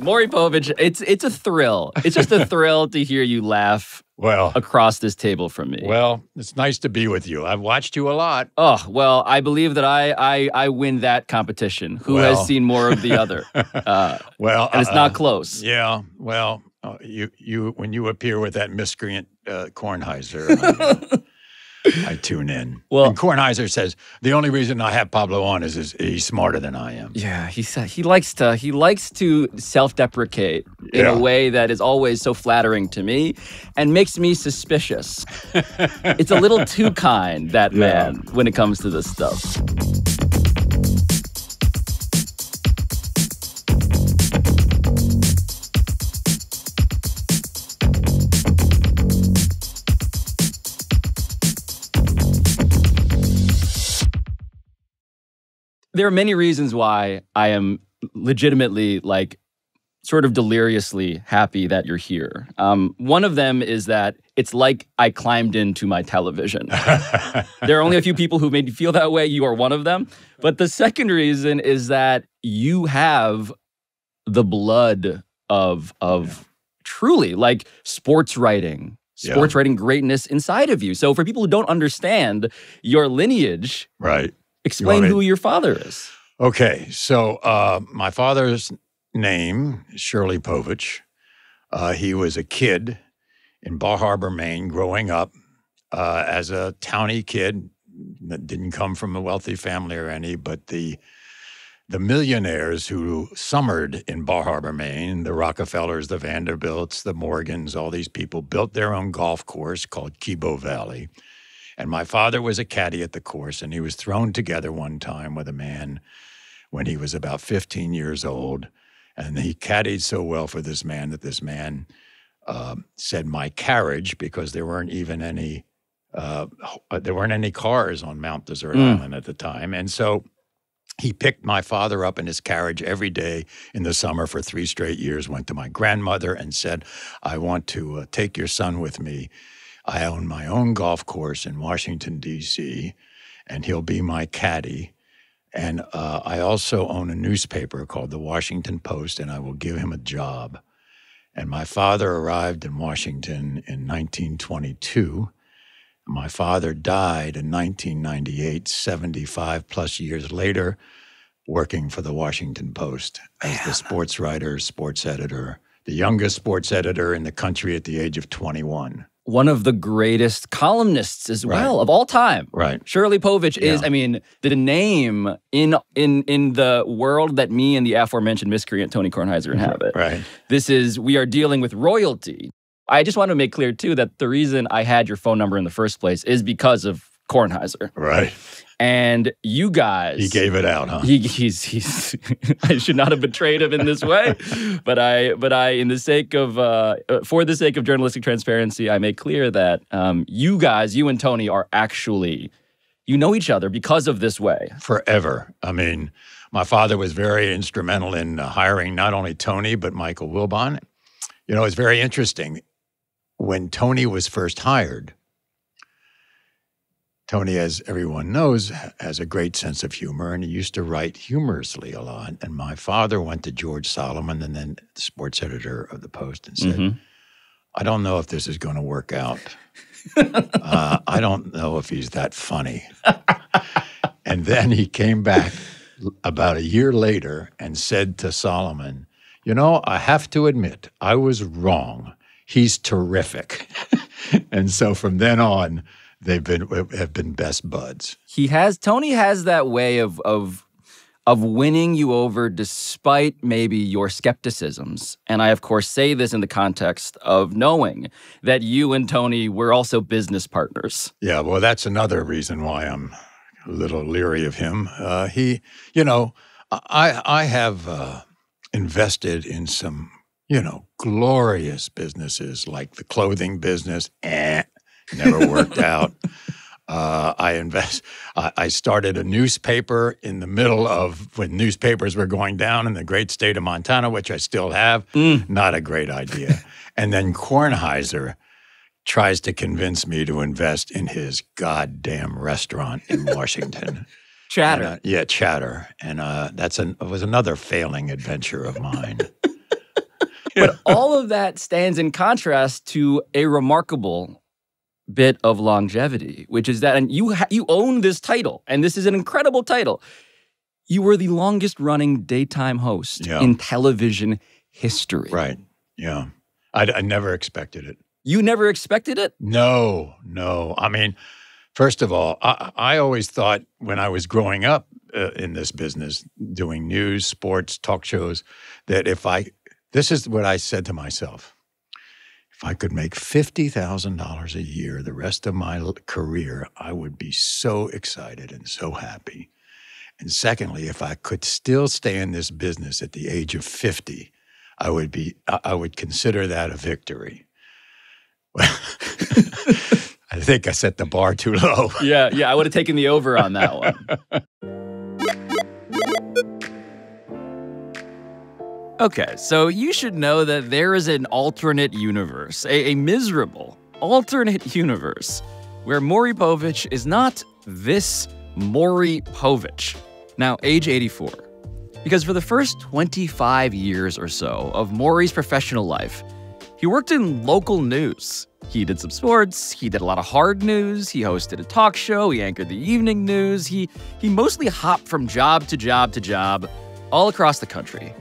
Maury Povich, it's a thrill. It's just a thrill to hear you laugh across this table from me. Well, it's nice to be with you. I've watched you a lot. Oh, well, I believe that I win that competition. Who has seen more of the other? And it's not close. Yeah, well, you when you appear with that miscreant Kornheiser, I tune in. Well, and Kornheiser says the only reason I have Pablo on is he's smarter than I am. Yeah, he likes to self-deprecate in a way that is always so flattering to me and makes me suspicious. It's a little too kind, that man, when it comes to this stuff. There are many reasons why I am legitimately, sort of deliriously happy that you're here. One of them is that it's like I climbed into my television. There are only a few people who made me feel that way. You are one of them. But the second reason is that you have the blood of truly, sports writing greatness inside of you. So for people who don't understand your lineage, explain who your father is. Okay, so my father's name is Shirley Povich. He was a kid in Bar Harbor, Maine, growing up as a townie kid that didn't come from a wealthy family or any, but the millionaires who summered in Bar Harbor, Maine, the Rockefellers, the Vanderbilts, the Morgans, all these people built their own golf course called Kibo Valley. And my father was a caddy at the course, and he was thrown together one time with a man when he was about 15 years old. And he caddied so well for this man that this man said, "My carriage," because there weren't even any cars on Mount Desert Island at the time. And so he picked my father up in his carriage every day in the summer for 3 straight years, went to my grandmother and said, "I want to take your son with me. I own my own golf course in Washington, D.C., and he'll be my caddy. And I also own a newspaper called the Washington Post, and I will give him a job." And my father arrived in Washington in 1922. My father died in 1998, 75 plus years later, working for the Washington Post as the sports writer, sports editor, the youngest sports editor in the country at the age of 21. One of the greatest columnists as well of all time. Right. Shirley Povich is, the name in the world that me and the aforementioned miscreant Tony Kornheiser inhabit. Right. We are dealing with royalty. I just want to make clear, too, that the reason I had your phone number in the first place is because of Kornheiser. Right. And you guys... He gave it out, huh? He's I should not have betrayed him in this way, but I, for the sake of journalistic transparency, I make clear that you and Tony are actually, you know each other because of this way. Forever. I mean, my father was very instrumental in hiring not only Tony, but Michael Wilbon. You know, it's very interesting. When Tony was first hired, Tony, as everyone knows, has a great sense of humor, and he used to write humorously a lot. And my father went to George Solomon, and then the sports editor of the Post, and said, "I don't know if this is going to work out. I don't know if he's that funny." And then he came back about a year later and said to Solomon, "You know, I have to admit, I was wrong. He's terrific." And so from then on, have been best buds. Tony has that way of winning you over despite maybe your skepticisms. And I, of course, say this in the context of knowing that you and Tony were also business partners. Yeah, well, that's another reason why I'm a little leery of him. I have invested in some, glorious businesses like the clothing business, never worked out. I started a newspaper in the middle of when newspapers were going down in the great state of Montana, which I still have. Not a great idea. And then Kornheiser tries to convince me to invest in his goddamn restaurant in Washington. Chatter. Chatter. And it was another failing adventure of mine. But all of that stands in contrast to a remarkable bit of longevity, which is that, and you own this title, and this is an incredible title. You were the longest-running daytime host in television history. Right, yeah. I never expected it. You never expected it? No. I mean, first of all, I always thought when I was growing up in this business, doing news, sports, talk shows, that this is what I said to myself. If I could make $50,000 a year the rest of my career, I would be so excited and so happy. And secondly, if I could still stay in this business at the age of 50, I would consider that a victory. Well, I think I set the bar too low. Yeah, I would have taken the over on that one. Okay, so you should know that there is an alternate universe, a miserable alternate universe, where Maury Povich is not this Maury Povich, now age 84. Because for the first 25 years or so of Maury's professional life, he worked in local news. He did some sports, he did a lot of hard news, he hosted a talk show, he anchored the evening news, he mostly hopped from job to job to job all across the country.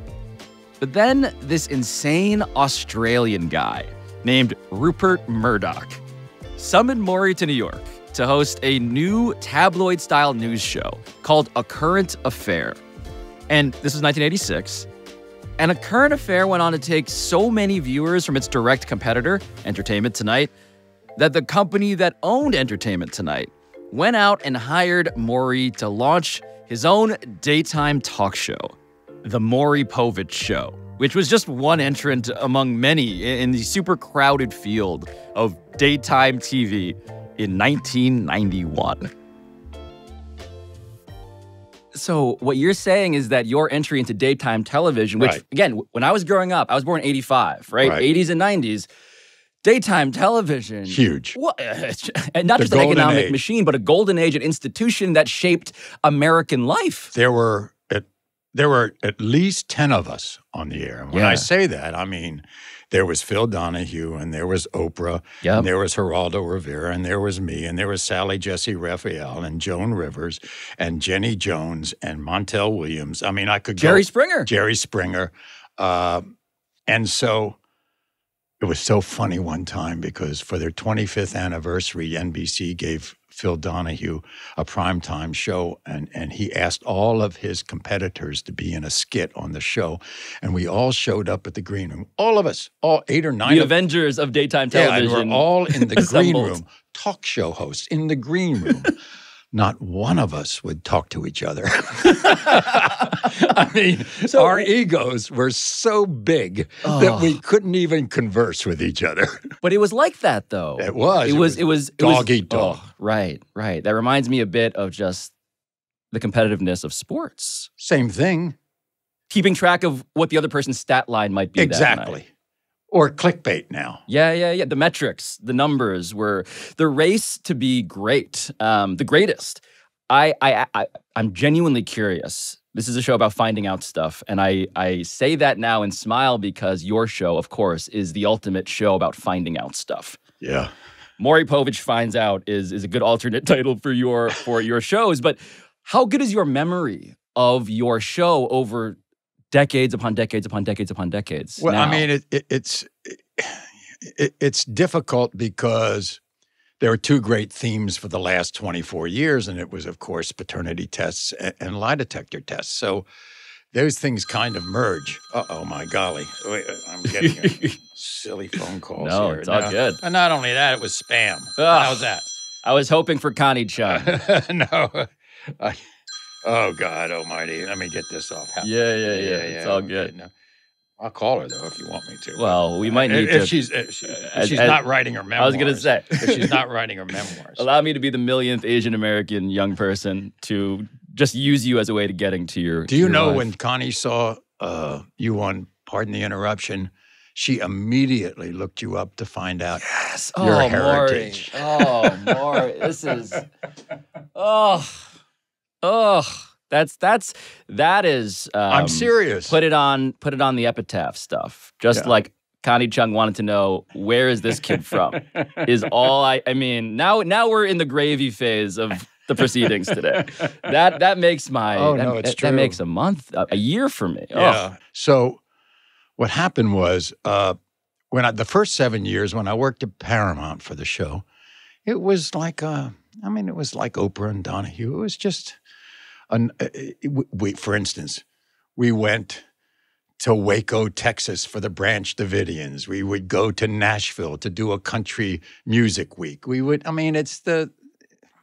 But then this insane Australian guy named Rupert Murdoch summoned Maury to New York to host a new tabloid-style news show called A Current Affair. And this was 1986. And A Current Affair went on to take so many viewers from its direct competitor, Entertainment Tonight, that the company that owned Entertainment Tonight went out and hired Maury to launch his own daytime talk show, The Maury Povich Show, which was just one entrant among many in the super crowded field of daytime TV in 1991. So what you're saying is that your entry into daytime television, which, again, when I was growing up, I was born in 85, right? 80s and 90s. Daytime television. Huge. And not just an economic machine, but a golden age, an institution that shaped American life. There were at least 10 of us on the air. And when I say that, I mean, there was Phil Donahue, and there was Oprah, and there was Geraldo Rivera, and there was me, and there was Sally Jesse Raphael, and Joan Rivers, and Jenny Jones, and Montel Williams. I mean, I could Jerry Jerry Springer. And so it was so funny one time because for their 25th anniversary, NBC gave Phil Donahue a primetime show, and he asked all of his competitors to be in a skit on the show, and we all showed up at the green room. All of us, all 8 or 9. The Avengers of daytime television. Yeah, and we're all in the green room, talk show hosts in the green room. Not one of us would talk to each other. I mean, our egos were so big that we couldn't even converse with each other. But it was like that, though. It was. It was dog eat dog. Oh, right. That reminds me a bit of just the competitiveness of sports. Same thing. Keeping track of what the other person's stat line might be. Exactly. That night. Or clickbait now. Yeah. The metrics, the numbers were the race to be great, the greatest. I'm genuinely curious. This is a show about finding out stuff, and I say that now and smile because your show, of course, is the ultimate show about finding out stuff. Yeah. Maury Povich Finds Out is a good alternate title for your shows, but how good is your memory of your show over decades upon decades upon decades upon decades? Well, now? I mean, it's difficult because there are 2 great themes for the last 24 years, and it was, of course, paternity tests and lie detector tests. So those things kind of merge. Uh-oh, my golly. Wait, I'm getting a silly phone calls no, here. It's all good. And not only that, it was spam. How's that? I was hoping for Connie-chan. No. Oh, God almighty. Let me get this off. Yeah. It's all good. No. I'll call her, though, if you want me to. Well, we might need if to. She's not writing her memoirs. I was going to say. If she's not writing her memoirs. Allow me to be the millionth Asian American young person to just use you as a way to getting to your Do you know life. when Connie saw you on Pardon the Interruption, she immediately looked you up to find out your heritage. Maury. Maury. This is... That is. I'm serious. Put it on the epitaph stuff. Just like Connie Chung wanted to know, where is this kid from? Is all I mean. Now we're in the gravy phase of the proceedings today. That makes my. Oh no, it's true. That makes a month, a year for me. Yeah. So what happened was the first 7 years when I worked at Paramount for the show, it was like it was like Oprah and Donahue. It was just for instance, we went to Waco, Texas for the Branch Davidians. We would go to Nashville to do a country music week. It's the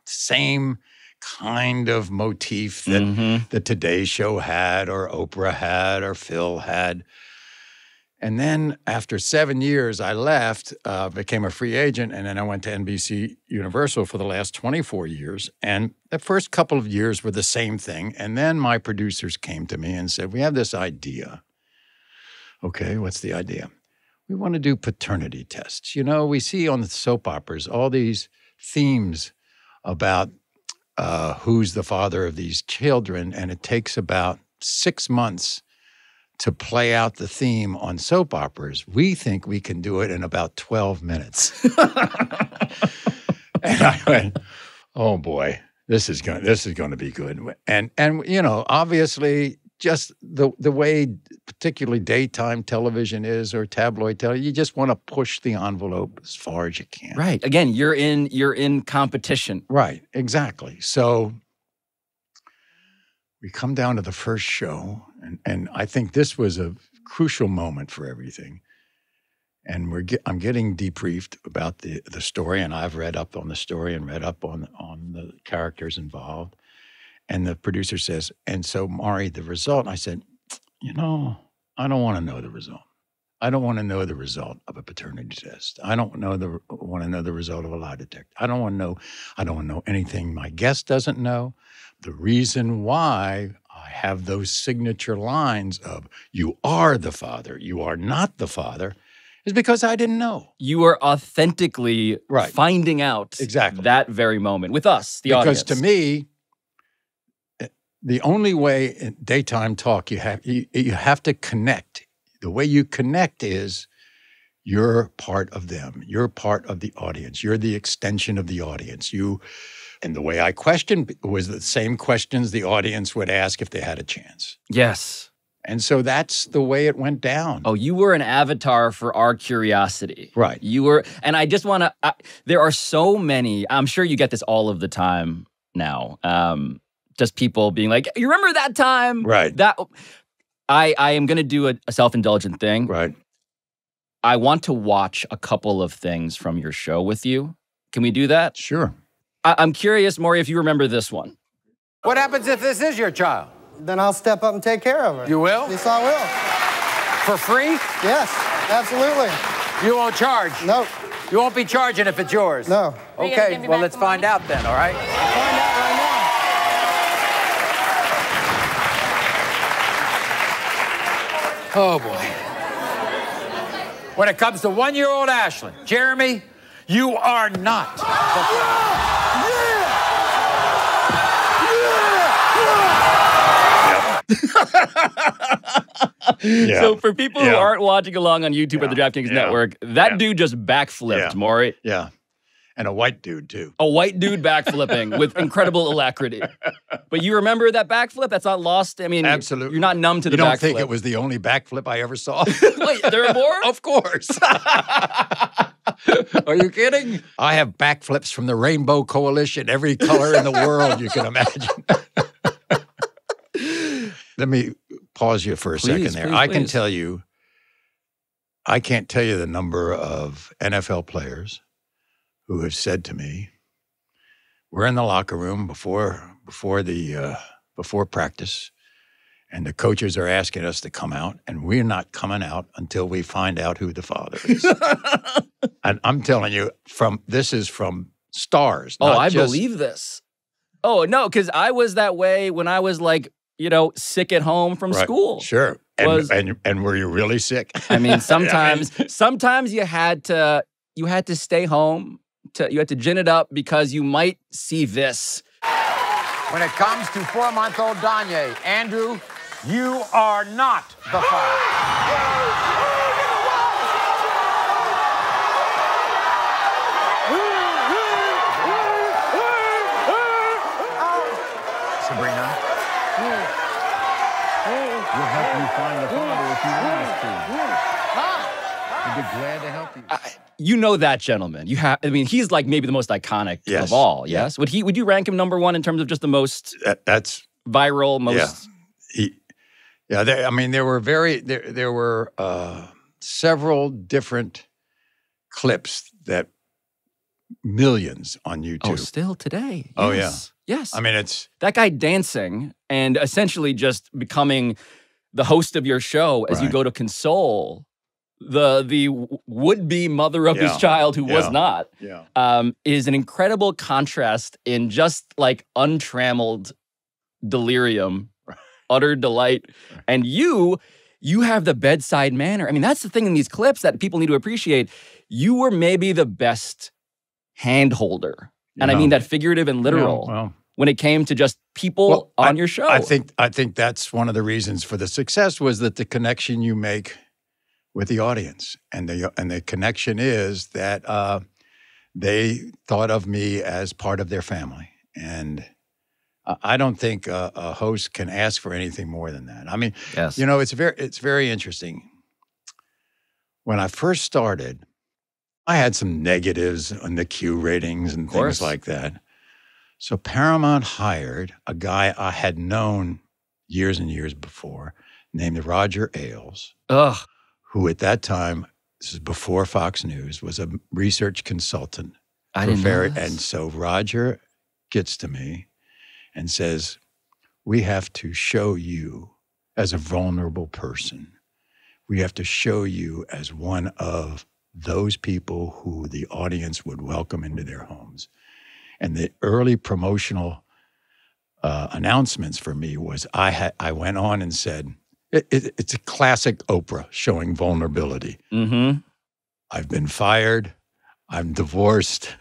same kind of motif that the Today Show had, or Oprah had, or Phil had. And then after 7 years, I left, became a free agent, and then I went to NBC Universal for the last 24 years. And the first couple of years were the same thing. And then my producers came to me and said, we have this idea. Okay, what's the idea? We want to do paternity tests. You know, we see on the soap operas all these themes about who's the father of these children, and it takes about 6 months to play out the theme on soap operas. We think we can do it in about 12 minutes. And I went, oh boy, this is going to be good. And you know, obviously, just the way particularly daytime television is, or tabloid television, you just want to push the envelope as far as you can. Right. Again, you're in competition. Right. Exactly. So we come down to the first show, and I think this was a crucial moment for everything. And I'm getting debriefed about the story, and I've read up on the story and read up on the characters involved. And the producer says, and so, Maury, the result, and I said, you know, I don't want to know the result. I don't want to know the result of a paternity test. I don't want to know the result of a lie detector. I don't want to know anything my guest doesn't know. The reason why I have those signature lines of, you are the father, you are not the father, is because I didn't know. You were authentically finding out that very moment with us, the audience. Because to me, the only way in daytime talk you have to connect. The way you connect is you're part of them. You're part of the audience. You're the extension of the audience. And the way I questioned was the same questions the audience would ask if they had a chance. Yes. And so that's the way it went down. Oh, you were an avatar for our curiosity. Right. You were, and I just want to, there are so many, I'm sure you get this all of the time now, just people being like, you remember that time? Right. I am going to do a self-indulgent thing. Right. I want to watch a couple of things from your show with you. Can we do that? Sure. I'm curious, Maury, if you remember this one. What happens if this is your child? Then I'll step up and take care of her. You will? Yes, I will. For free? Yes, absolutely. You won't charge? No. You won't be charging if it's yours? No. Okay, well, let's find out then, all right? I'll find out right now. Oh, boy. When it comes to 1-year-old Ashlyn, Jeremy, you are not. Yeah. So for people who aren't watching along on YouTube or the DraftKings Network, that dude just backflipped, Maury. Yeah. And a white dude, too. A white dude backflipping with incredible alacrity. But you remember that backflip? That's not lost? I mean, absolutely. You're not numb to the backflip. You don't think it was the only backflip I ever saw? Wait, there are more? Of course. Are you kidding? I have backflips from the Rainbow Coalition, every color in the world you can imagine. Let me pause you for a second there. I can tell you, I can't tell you the number of NFL players who have said to me, we're in the locker room before practice, and the coaches are asking us to come out, and we're not coming out until we find out who the father is. And I'm telling you, this is from stars. I believe this. Oh, no, because I was that way when I was like, sick at home from school. Sure. And were you really sick? I mean, sometimes you had to stay home. You had to gin it up because you might see this. When it comes to 4-month-old Danye, Andrew, you are not the father. Sabrina, we'll help you find the father if you want us to. We'd be glad to help you. You know that gentleman. I mean, he's like maybe the most iconic of all. Yes. Would you rank him #1 in terms of just the most that's viral, most? Yeah. There were several different clips that millions on YouTube. Oh, still today. Oh, yes. Yes. I mean, it's that guy dancing and essentially just becoming the host of your show as you go to console the would-be mother of his child who was not, is an incredible contrast in just like untrammeled delirium, utter delight. And you have the bedside manner. I mean, that's the thing in these clips that people need to appreciate. You were maybe the best hand holder. And I mean that figurative and literal. When it came to just people on your show. I think that's one of the reasons for the success was that the connection you make with the audience. And the connection is that they thought of me as part of their family. And I don't think a host can ask for anything more than that. I mean, it's very interesting. When I first started, I had some negatives on the Q ratings and things like that. So Paramount hired a guy I had known years and years before named Roger Ailes, who at that time, this is before Fox News, was a research consultant. I didn't know this. And so Roger gets to me and says, we have to show you as a vulnerable person. We have to show you as one of those people who the audience would welcome into their homes. And the early promotional announcements for me was I went on and said, it's a classic Oprah showing vulnerability. Mm-hmm. I've been fired. I'm divorced.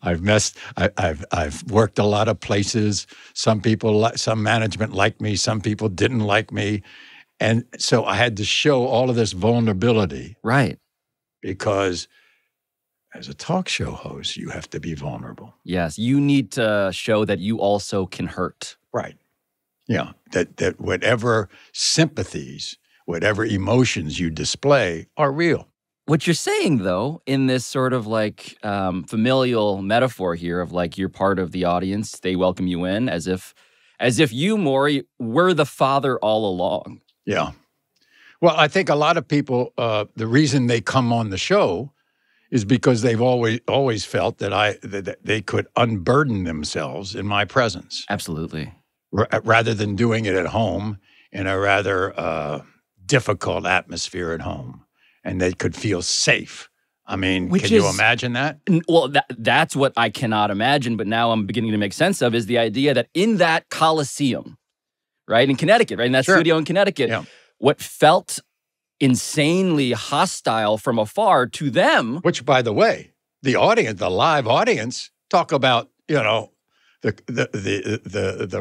I've worked a lot of places. Some management liked me. Some people didn't like me. And so I had to show all of this vulnerability. Right. Because as a talk show host, you have to be vulnerable. Yes, you need to show that you also can hurt. Right. Yeah, that whatever sympathies, whatever emotions you display are real. What you're saying, though, in this sort of like familial metaphor here of like you're part of the audience, they welcome you in as if you, Maury, were the father all along. Yeah. Well, I think a lot of people, the reason they come on the show is because they've always felt that they could unburden themselves in my presence. Absolutely. Rather than doing it at home in a rather difficult atmosphere at home. And they could feel safe. I mean, can you imagine that? Well, that's what I cannot imagine, but now I'm beginning to make sense of is the idea that in that Coliseum, right, in Connecticut, right, in that studio in Connecticut, what felt insanely hostile from afar to them. Which, by the way, the audience, the live audience, talk about, the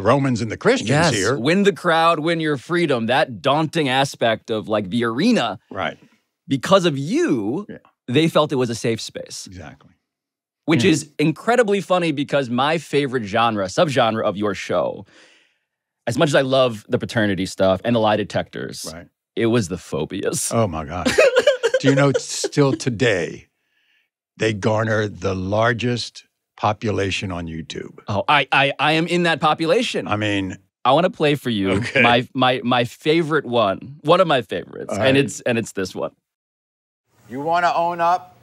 Romans and the Christians here. Win the crowd, win your freedom. That daunting aspect of like the arena. Right. Because of you, they felt it was a safe space. Exactly. Which is incredibly funny because my favorite subgenre of your show, as much as I love the paternity stuff and the lie detectors, it was the phobias. Oh my God. Do you know still today, they garner the largest population on YouTube? Oh, I am in that population. I mean, I want to play for you my favorite one of my favorites, and it's this one. You want to own up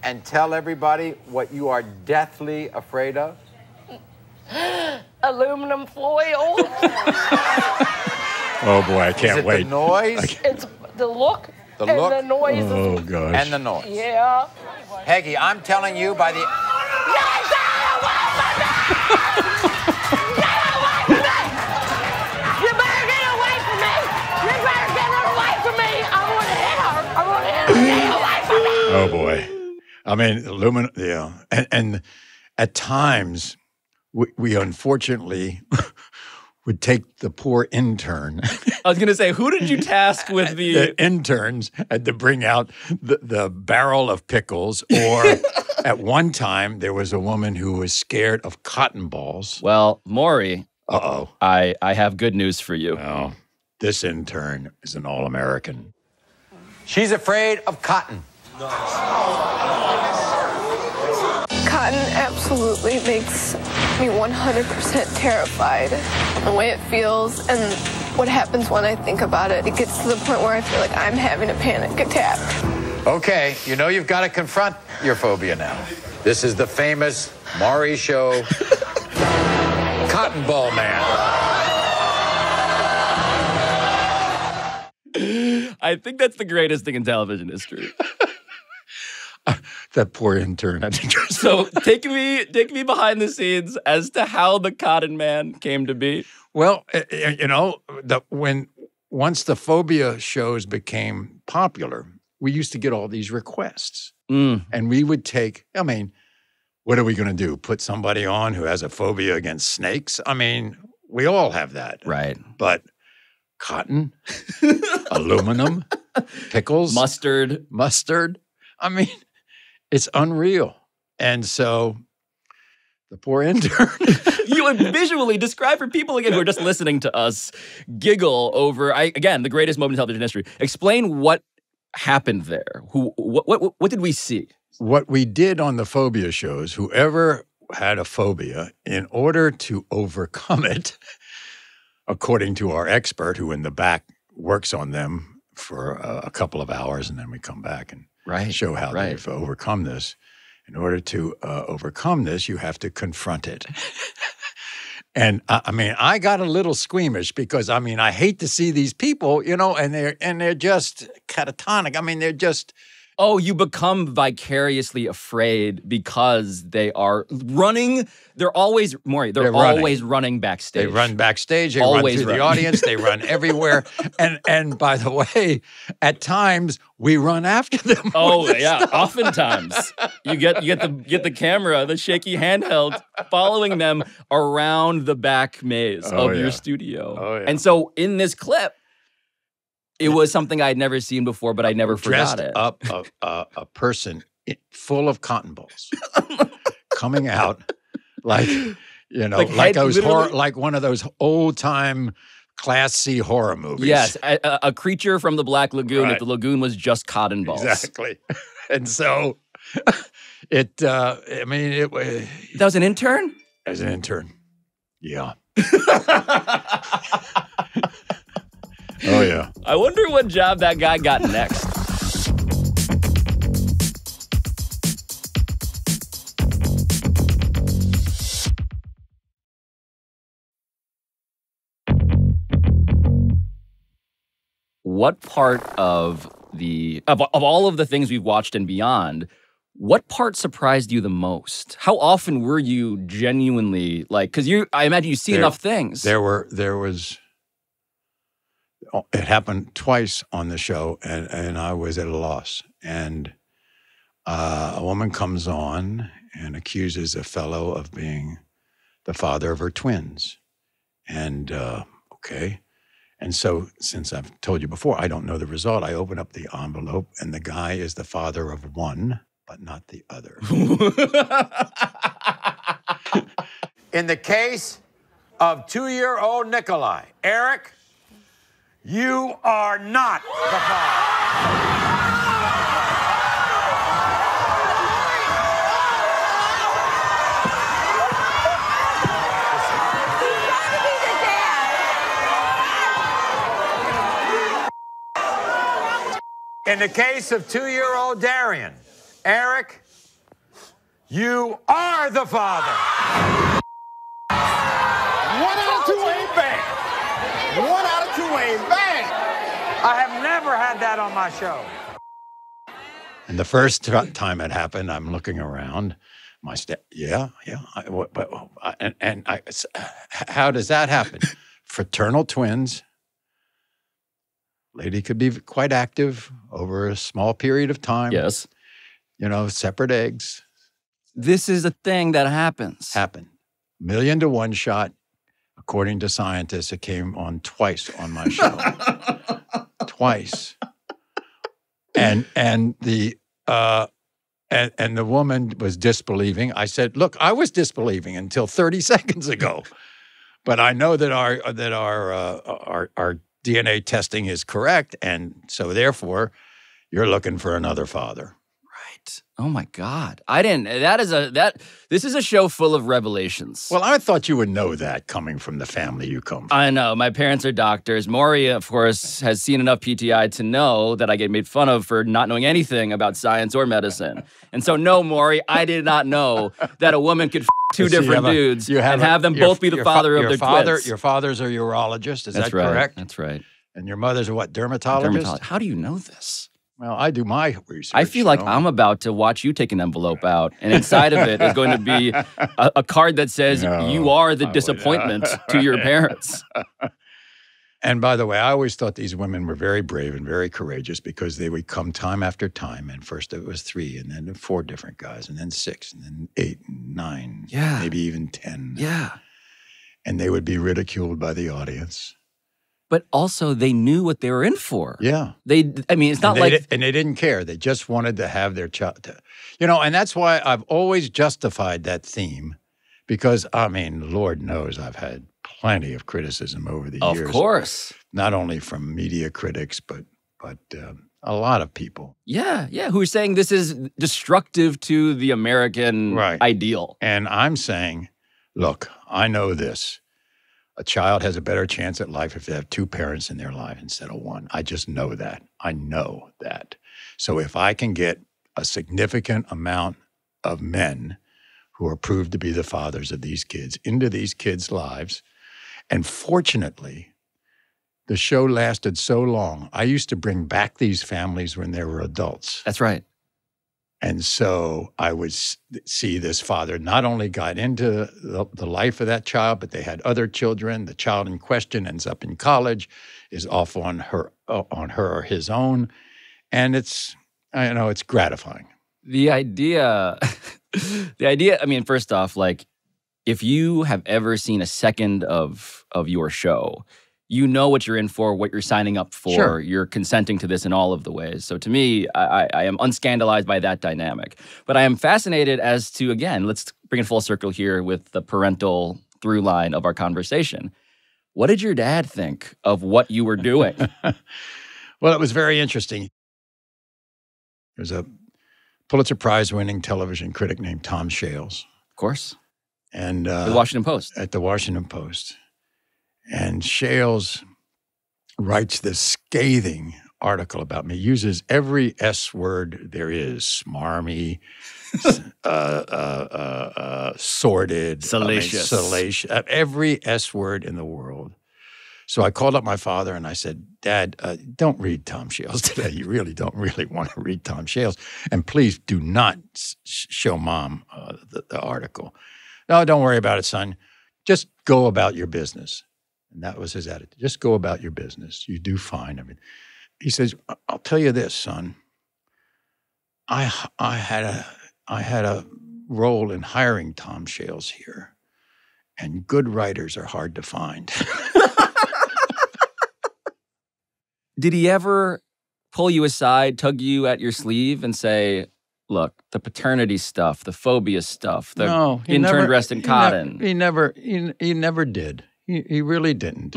and tell everybody what you are deathly afraid of? Aluminum foil. Oh boy, I can't wait. The noise? It's the look. The noise. Oh gosh. And the noise. Yeah. Peggy, I'm telling you by the... You better get away from me! You better get her away from me! I want to hit her! I want to hit her! Get away from me! Oh boy. I mean, aluminum, and at times we unfortunately would take the poor intern. I was going to say, who did you task with The interns had to bring out the barrel of pickles, or at one time there was a woman who was scared of cotton balls. Well, Maury, Uh-oh. I have good news for you. Well, this intern is an all-American. She's afraid of cotton. Cotton absolutely makes me 100% terrified. The way it feels and what happens when I think about it, it gets to the point where I feel like I'm having a panic attack. Okay, you know you've got to confront your phobia now. This is the famous Maury Show Cotton Ball Man. I think that's the greatest thing in television history. That poor intern had to just... So take me behind the scenes as to how the Cotton Man came to be. Well, you know, once the phobia shows became popular, we used to get all these requests. And we would take, I mean, what are we going to do? Put somebody on who has a phobia against snakes? I mean, we all have that. Right. But cotton, aluminum, pickles, Mustard. I mean, it's unreal. And so the poor intern. You would visually describe for people, again, who are just listening to us giggle over, again, the greatest moment in television history. Explain what happened there. What did we see? What we did on the phobia shows, whoever had a phobia, in order to overcome it, according to our expert who in the back works on them for a couple of hours, and then we come back and show how they've overcome this. In order to overcome this, you have to confront it. And I mean, I got a little squeamish because, I mean, I hate to see these people, you know, and they're just catatonic. I mean, they're just... Oh, you become vicariously afraid because they are running. They're always, Maury, they're always running backstage. They run backstage. They run through the audience. They run everywhere. And by the way, at times we run after them. Oh yeah, oftentimes you get the camera, the shaky handheld, following them around the back maze of your studio. Oh, yeah. And so in this clip, it was something I'd never seen before, but I never forgot it. Dressed up a person full of cotton balls coming out like, you know, like one of those old-time Class C horror movies. Yes, a creature from the Black Lagoon, if the lagoon was just cotton balls. Exactly. And so I mean, that was an intern? As an intern, yeah. Oh, yeah. I wonder what job that guy got next. What part of all of the things we've watched and beyond, what part surprised you the most? How often were you genuinely like, because I imagine you see enough things. There was... It happened twice on the show, and I was at a loss. And a woman comes on and accuses a fellow of being the father of her twins. And, okay. And so, since I've told you before, I don't know the result. I open up the envelope, and the guy is the father of one, but not the other. In the case of 2-year-old Nikolai, Eric, you are not the father. In the case of 2-year-old Darian, Eric, you are the father. 1 out of 2 ain't bad. 1 out of 2 ain't bad. I have never had that on my show. And the first time it happened, I'm looking around. My how does that happen? Fraternal twins. Lady could be quite active over a small period of time. Yes. You know, separate eggs. This is a thing that happens. Happen. 1,000,000 to 1 shot. According to scientists, it came on twice on my show. Twice. And the woman was disbelieving. I said, "Look, I was disbelieving until 30 seconds ago, but I know that our DNA testing is correct, and so therefore, you're looking for another father." Right. Oh my God. I didn't. This is a show full of revelations. Well, I thought you would know that coming from the family you come from. I know. My parents are doctors. Maury, of course, has seen enough PTI to know that I get made fun of for not knowing anything about science or medicine. And so, no, Maury, I did not know that a woman could two different dudes and have them both be the father of their twins. Your father's a urologist, is that right. correct? That's right. And your mother's a what, dermatologist? How do you know this? Well, I do my research. I feel like I'm about to watch you take an envelope out, and inside of it is going to be a card that says, you are the disappointment to your parents. And by the way, I always thought these women were very brave and very courageous because they would come time after time. And first it was 3, and then 4 different guys, and then 6, and then 8, and 9, maybe even 10. Yeah. And they would be ridiculed by the audience. But also, they knew what they were in for. Yeah. It's not And they didn't care. They just wanted to have their child. And that's why I've always justified that theme because, Lord knows I've had plenty of criticism over the years. Of course. Not only from media critics, but a lot of people. Yeah, who are saying this is destructive to the American ideal. And I'm saying, look, I know this. A child has a better chance at life if they have 2 parents in their life instead of 1. I just know that. I know that. So if I can get a significant amount of men who are proved to be the fathers of these kids into these kids' lives, and fortunately, the show lasted so long. I used to bring back these families when they were adults. That's right. And so I would see this father not only got into the life of that child, but they had other children. The child in question ends up in college, is off on her or his own, and it's gratifying. The idea. First off, if you have ever seen a second of your show, you know what you're in for, what you're signing up for. Sure. You're consenting to this in all of the ways. So to me, I am unscandalized by that dynamic. But I am fascinated as to, again, let's bring it full circle here with the parental through line of our conversation. What did your dad think of what you were doing? Well, it was very interesting. There's a Pulitzer Prize-winning television critic named Tom Shales. Of course. And the Washington Post. At the Washington Post. And Shales writes this scathing article about me, uses every S word there is, smarmy, sordid, salacious, every S word in the world. So I called up my father and I said, Dad, don't read Tom Shales today. You really don't really want to read Tom Shales. And please do not show Mom the article. No, don't worry about it, son. Just go about your business. And that was his attitude. Just go about your business. You do fine. He says, I'll tell you this, son. I had a role in hiring Tom Shales here, and good writers are hard to find. Did he ever pull you aside, tug you at your sleeve, and say, look, the paternity stuff, the phobia stuff, the intern dressed in cotton? He never did. He really didn't.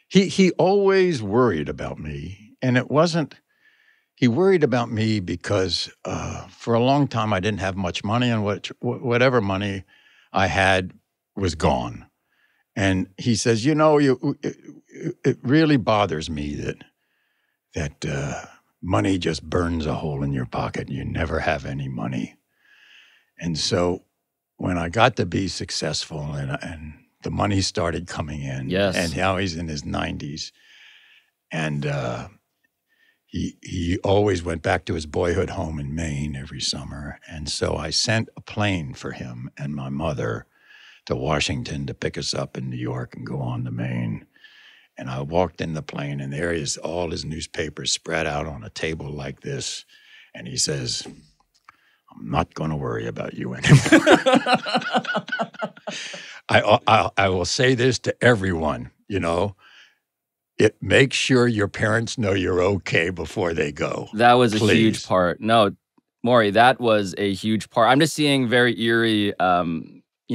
He always worried about me, and it wasn't. He worried about me because for a long time I didn't have much money, and whatever money I had was gone. And he says, it really bothers me that money just burns a hole in your pocket, and you never have any money. And so when I got to be successful and the money started coming in. Yes. And now he's in his 90s. And he always went back to his boyhood home in Maine every summer. And so I sent a plane for him and my mother to Washington to pick us up in New York and go on to Maine. And I walked in the plane, and there is all his newspapers spread out on a table like this. And he says, I'm I'm not going to worry about you anymore. I will say this to everyone, you know, make sure your parents know you're okay before they go. That was Please. a huge part. No, Maury, that was a huge part. I'm just seeing very eerie,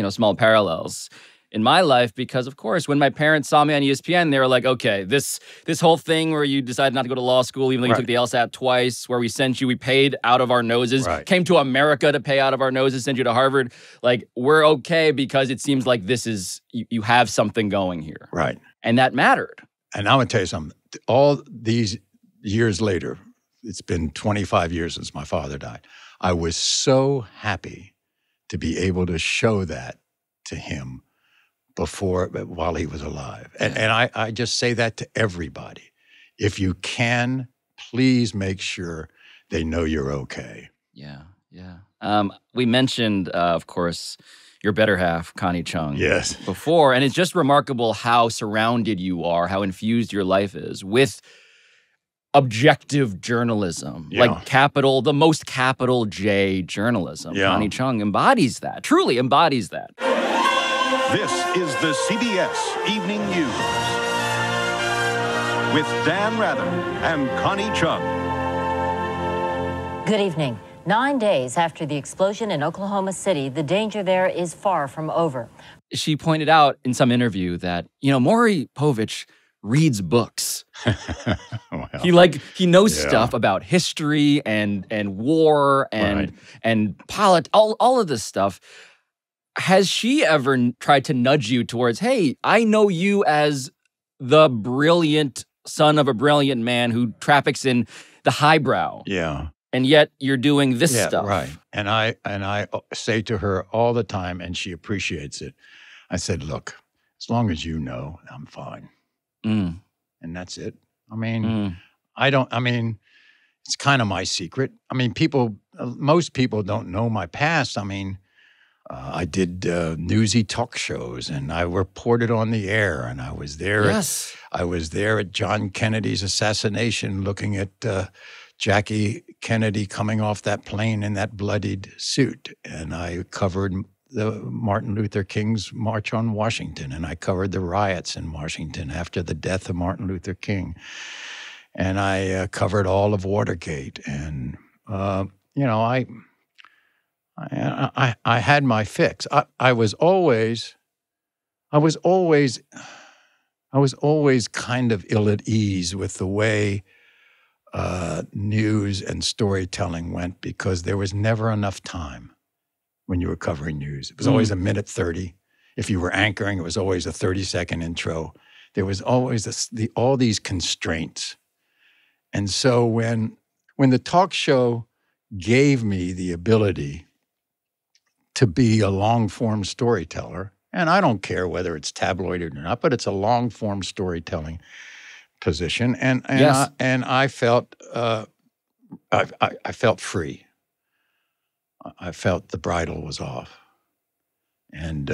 small parallels in my life because, of course, when my parents saw me on ESPN, they were like, okay, this whole thing where you decided not to go to law school, even though you took the LSAT twice, where we sent you, we paid out of our noses, came to America to pay out of our noses, sent you to Harvard. Like, we're okay because it seems like this is, you have something going here. Right. And that mattered. And I'm going to tell you something. All these years later, it's been 25 years since my father died. I was so happy to be able to show that to him while he was alive. And I just say that to everybody. If you can, please make sure they know you're okay. Yeah, yeah. We mentioned, of course, your better half, Connie Chung. Yes. Before, and it's just remarkable how surrounded you are, how infused your life is with objective journalism, like the most capital J journalism. Yeah. Connie Chung embodies that, truly embodies that. This is the CBS Evening News with Dan Rather and Connie Chung. Good evening. 9 days after the explosion in Oklahoma City, the danger there is far from over. She pointed out in some interview that, Maury Povich reads books. Well, he knows stuff about history and war and politics, all of this stuff. Has she ever tried to nudge you towards, hey, I know you as the brilliant son of a brilliant man who traffics in the highbrow. Yeah. And yet you're doing this stuff. Right. And I say to her all the time, and she appreciates it. I said, look, as long as you know, I'm fine. Mm. And that's it. I mean, it's kind of my secret. I mean, most people don't know my past. I mean, I did newsy talk shows, and I reported on the air, and I was there. Yes. I was there at John Kennedy's assassination, looking at Jackie Kennedy coming off that plane in that bloodied suit, and I covered the Martin Luther King's March on Washington, and I covered the riots in Washington after the death of Martin Luther King, and I covered all of Watergate, and I had my fix. I was always kind of ill at ease with the way news and storytelling went because there was never enough time when you were covering news. It was always a minute 30. If you were anchoring, it was always a 30-second intro. There was always all these constraints. And so when the talk show gave me the ability to be a long-form storyteller, and I don't care whether it's tabloided or not, but it's a long-form storytelling position, and I felt I felt free. I felt the bridle was off, and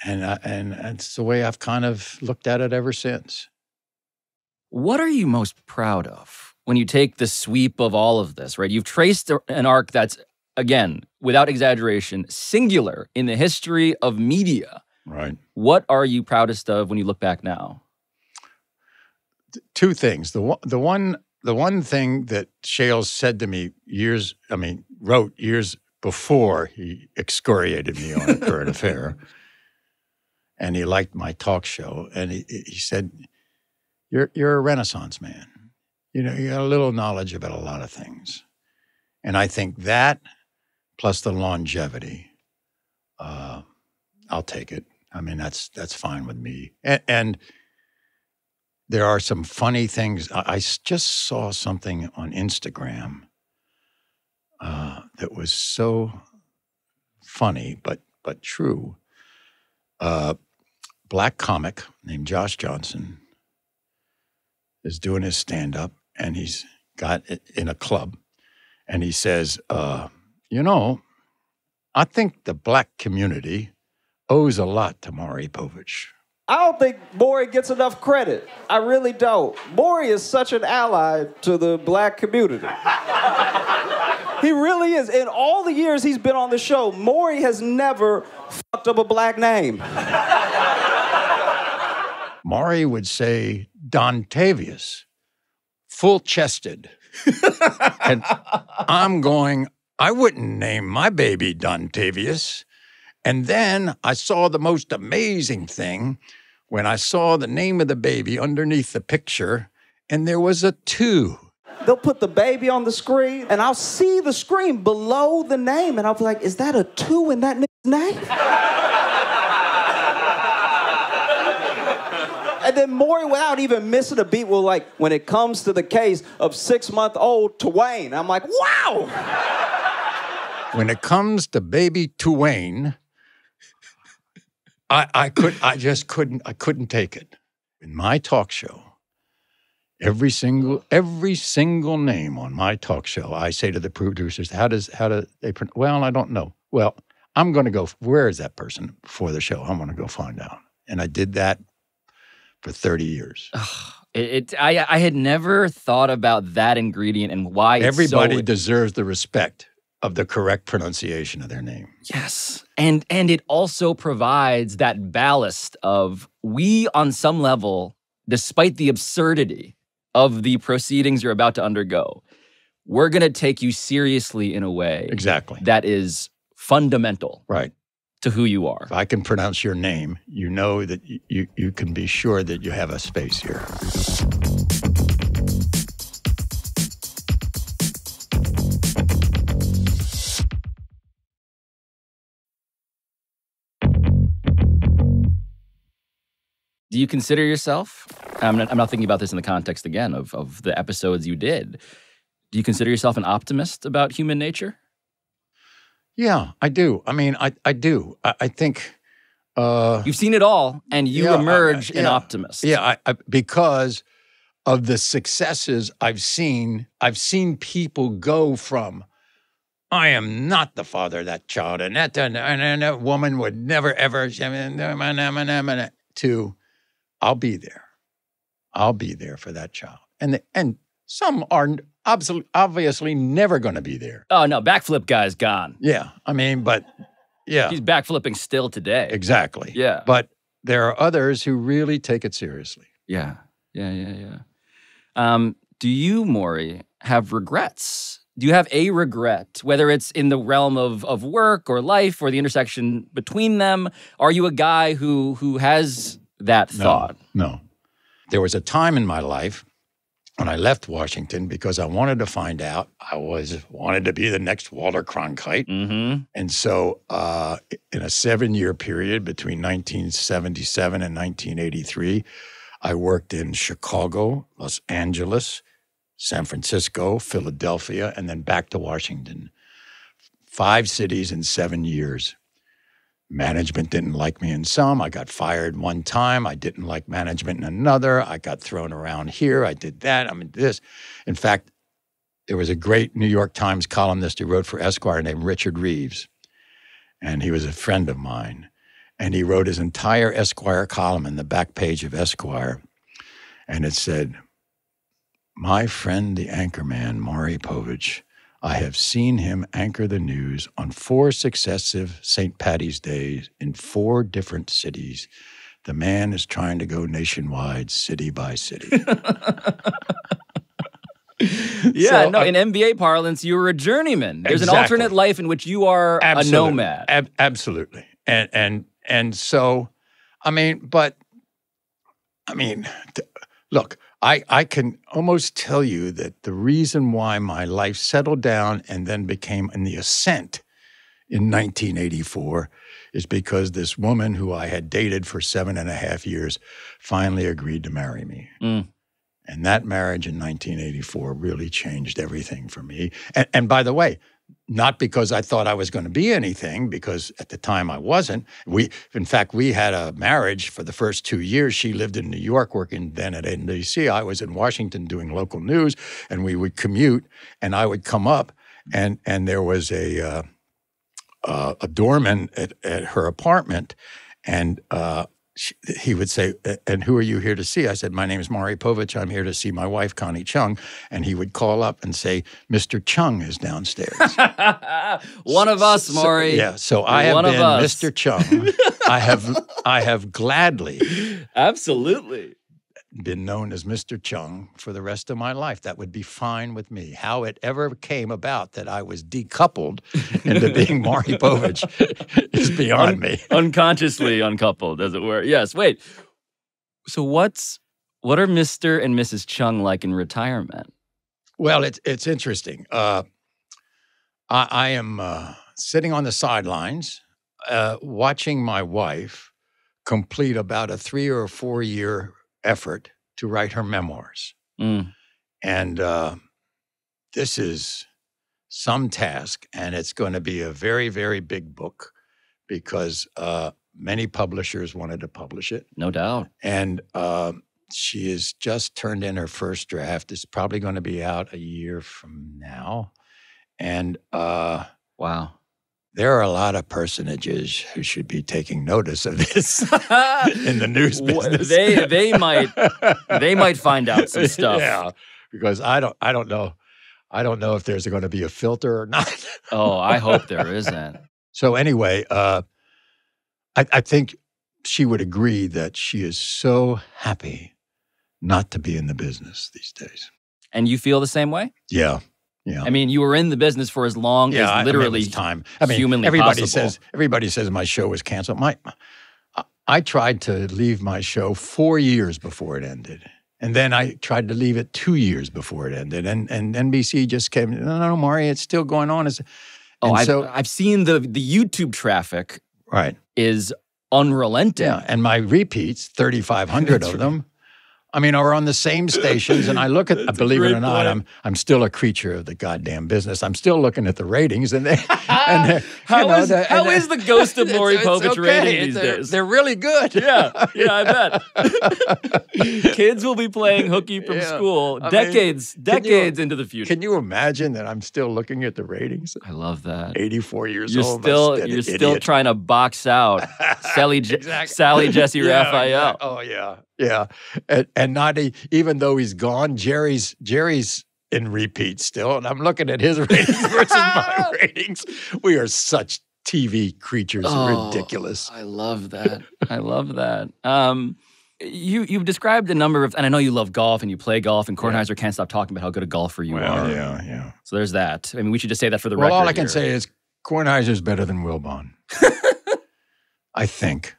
it's the way I've kind of looked at it ever since. What are you most proud of when you take the sweep of all of this, right? You've traced an arc that's, again, without exaggeration, singular in the history of media. Right. What are you proudest of when you look back now? Two things. The one thing that Shales said to me wrote years before he excoriated me on a current affair, and he liked my talk show, and he said, "You're a Renaissance man. You got a little knowledge about a lot of things," and I think that, plus the longevity, I'll take it. I mean, that's fine with me. And there are some funny things. I just saw something on Instagram that was so funny, but true. Black comic named Josh Johnson is doing his stand-up, and he's got it in a club, and he says, I think the black community owes a lot to Maury Povich. I don't think Maury gets enough credit. I really don't. Maury is such an ally to the black community. He really is. In all the years he's been on the show, Maury has never fucked up a black name. Maury would say Dontavius, full-chested. And I'm going, I wouldn't name my baby Dontavius. And then I saw the most amazing thing when I saw the name of the baby underneath the picture, and there was a 2. They'll put the baby on the screen, and I'll see the screen below the name, and I'll be like, is that a 2 in that nigga's name? And then Maury, without even missing a beat, will like, when it comes to the case of 6-month-old Twain, I'm like, wow! When it comes to baby Twain, I couldn't take it. In my talk show, every single name on my talk show, I say to the producers, how do they pronounce? Well, I don't know. Well, I'm going to go, where is that person before the show? I'm going to go find out. And I did that for 30 years. I had never thought about that ingredient and why everybody deserves the respect of the correct pronunciation of their name. Yes. And it also provides that ballast of we, on some level, despite the absurdity of the proceedings you're about to undergo, we're going to take you seriously in a way exactly that is fundamental right to who you are. If I can pronounce your name, you know that you can be sure that you have a space here. Do you consider yourself, I'm not thinking about this in the context, again, of the episodes you did. Do you consider yourself an optimist about human nature? Yeah, I do. I mean, I do. I think... You've seen it all, and you emerge an optimist. Yeah, because of the successes I've seen people go from, I am not the father of that child, and that woman would never, ever, to... I'll be there. I'll be there for that child. And some are obviously never going to be there. Oh, no, backflip guy's gone. Yeah, I mean, but yeah. He's backflipping still today. Exactly. Yeah. But there are others who really take it seriously. Yeah. Do you, Maury, have regrets? Do you have a regret, whether it's in the realm of work or life or the intersection between them? Are you a guy who has that thought? No. There was a time in my life when I left Washington because I wanted to find out. I wanted to be the next Walter Cronkite. Mm-hmm. And so in a 7-year period between 1977 and 1983, I worked in Chicago, Los Angeles, San Francisco, Philadelphia, and then back to Washington. 5 cities in 7 years. Management didn't like me in some. I got fired one time. I didn't like management in another. I got thrown around here. I did that. I mean, this. In fact, there was a great New York Times columnist who wrote for Esquire named Richard Reeves, and he was a friend of mine. And he wrote his entire Esquire column in the back page of Esquire, and it said, "My friend, the anchorman, Maury Povich, I have seen him anchor the news on 4 successive St. Paddy's days in 4 different cities. The man is trying to go nationwide, city by city." In NBA parlance, you were a journeyman. There's an alternate life in which you are a nomad. Absolutely. And so, look, I can almost tell you that the reason why my life settled down and then became in the ascent in 1984 is because this woman who I had dated for 7.5 years finally agreed to marry me. Mm. And that marriage in 1984 really changed everything for me. And by the way, not because I thought I was going to be anything, because at the time I wasn't. In fact, we had a marriage for the first 2 years. She lived in New York working then at NBC. I was in Washington doing local news, and we would commute, and I would come up, and there was a doorman at her apartment, and he would say, and who are you here to see? I said, my name is Maury Povich. I'm here to see my wife, Connie Chung. And he would call up and say, Mr. Chung is downstairs. One of us, Maury. So I have been Mr. Chung. I have gladly absolutely been known as Mr. Chung for the rest of my life. That would be fine with me. How it ever came about that I was decoupled into being Maury Povich is beyond me. Unconsciously uncoupled, as it were. Yes, wait. So what are Mr. and Mrs. Chung like in retirement? Well, it's interesting. I am sitting on the sidelines watching my wife complete about a 3 or 4 year effort to write her memoirs. And this is some task, and it's going to be a very, very big book because many publishers wanted to publish it. No doubt. And she has just turned in her first draft. It's probably going to be out a year from now. And wow. There are a lot of personages who should be taking notice of this in the news business. They might find out some stuff. Yeah, because I don't know if there's going to be a filter or not. Oh, I hope there isn't. So anyway, I think she would agree that she is so happy not to be in the business these days. And you feel the same way? Yeah. Yeah. I mean, you were in the business for as long as literally time. Humanly everybody possible. Everybody says my show was canceled. I tried to leave my show 4 years before it ended. And then I tried to leave it 2 years before it ended. And NBC just came, no, Maury, it's still going on. I've seen the YouTube traffic is unrelenting. Yeah, and my repeats, 3,500 of them, are on the same stations, and I look at, believe it or not, I'm still a creature of the goddamn business. I'm still looking at the ratings, and how is the ghost of Maury Povich rating these days? They're really good. Yeah, I bet. Kids will be playing hooky from school decades into the future. Can you imagine that I'm still looking at the ratings? I love that. 84 years you're old. You're still trying to box out Sally Jesse Raphael. Exactly. Oh yeah. Yeah, and not even though he's gone, Jerry's in repeat still, and I'm looking at his ratings versus my ratings. We are such TV creatures, ridiculous. I love that. I love that. You've described a number of, and I know you love golf and you play golf, and Kornheiser can't stop talking about how good a golfer you are. Yeah. So there's that. I mean, we should just say that for the record. Well, all I can say is Kornheiser's better than Wilbon. I think.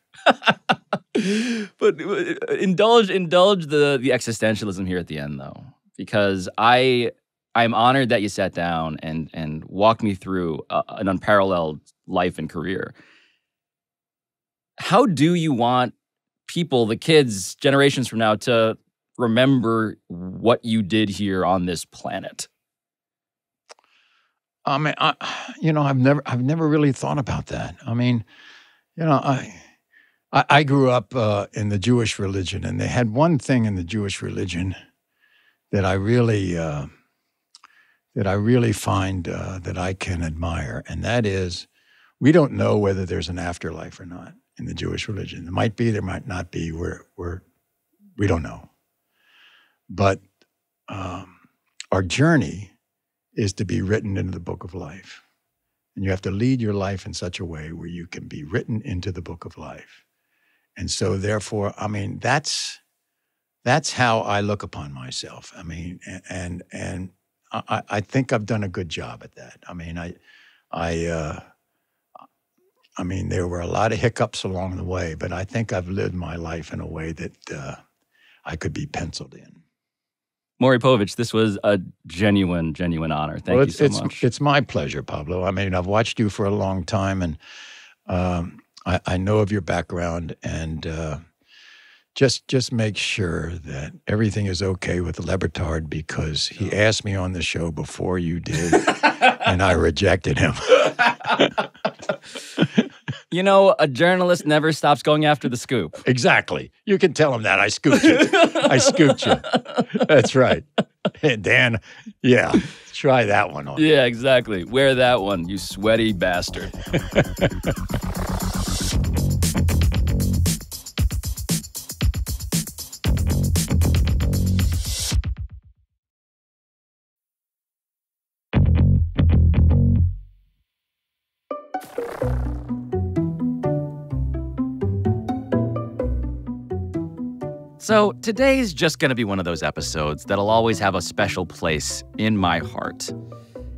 But indulge the existentialism here at the end, though, because I'm honored that you sat down and walked me through an unparalleled life and career. How do you want people, the kids, generations from now, to remember what you did here on this planet? I've never really thought about that. I grew up in the Jewish religion, and they had one thing in the Jewish religion that I really find that I can admire, and that is we don't know whether there's an afterlife or not in the Jewish religion. There might be, there might not be. We don't know. But our journey is to be written into the book of life, and you have to lead your life in such a way where you can be written into the book of life. And so, therefore, that's how I look upon myself. And I think I've done a good job at that. There were a lot of hiccups along the way, but I think I've lived my life in a way that I could be penciled in. Maury Povich, this was a genuine honor. Thank you so much. It's my pleasure, Pablo. I've watched you for a long time, and I know of your background, and just make sure that everything is okay with Lebertard, because he asked me on the show before you did, and I rejected him. A journalist never stops going after the scoop. Exactly. You can tell him that. I scooped you. I scooped you. That's right. Dan, try that one on. Yeah, exactly. Wear that one, you sweaty bastard. So today's just going to be one of those episodes that'll always have a special place in my heart.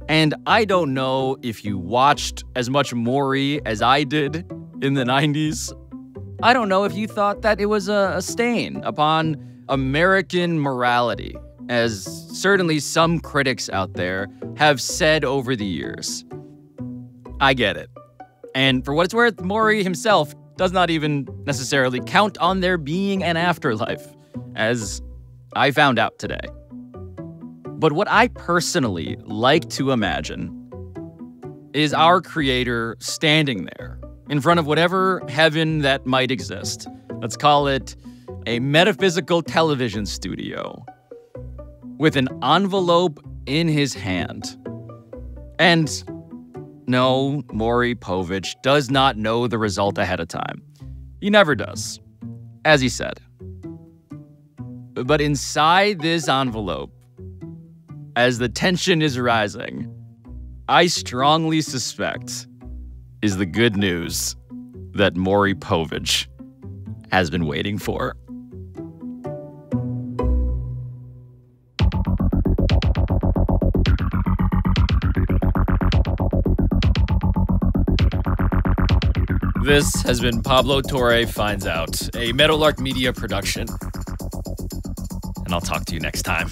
And I don't know if you watched as much Maury as I did in the 90s. I don't know if you thought that it was a stain upon American morality, as certainly some critics out there have said over the years. I get it. And for what it's worth, Maury himself does not even necessarily count on there being an afterlife, as I found out today. But what I personally like to imagine is our Creator standing there in front of whatever heaven that might exist. Let's call it a metaphysical television studio with an envelope in his hand. And no, Maury Povich does not know the result ahead of time. He never does, as he said. But inside this envelope, as the tension is rising, I strongly suspect is the good news that Maury Povich has been waiting for. This has been Pablo Torre Finds Out, a Meadowlark Media production. And I'll talk to you next time.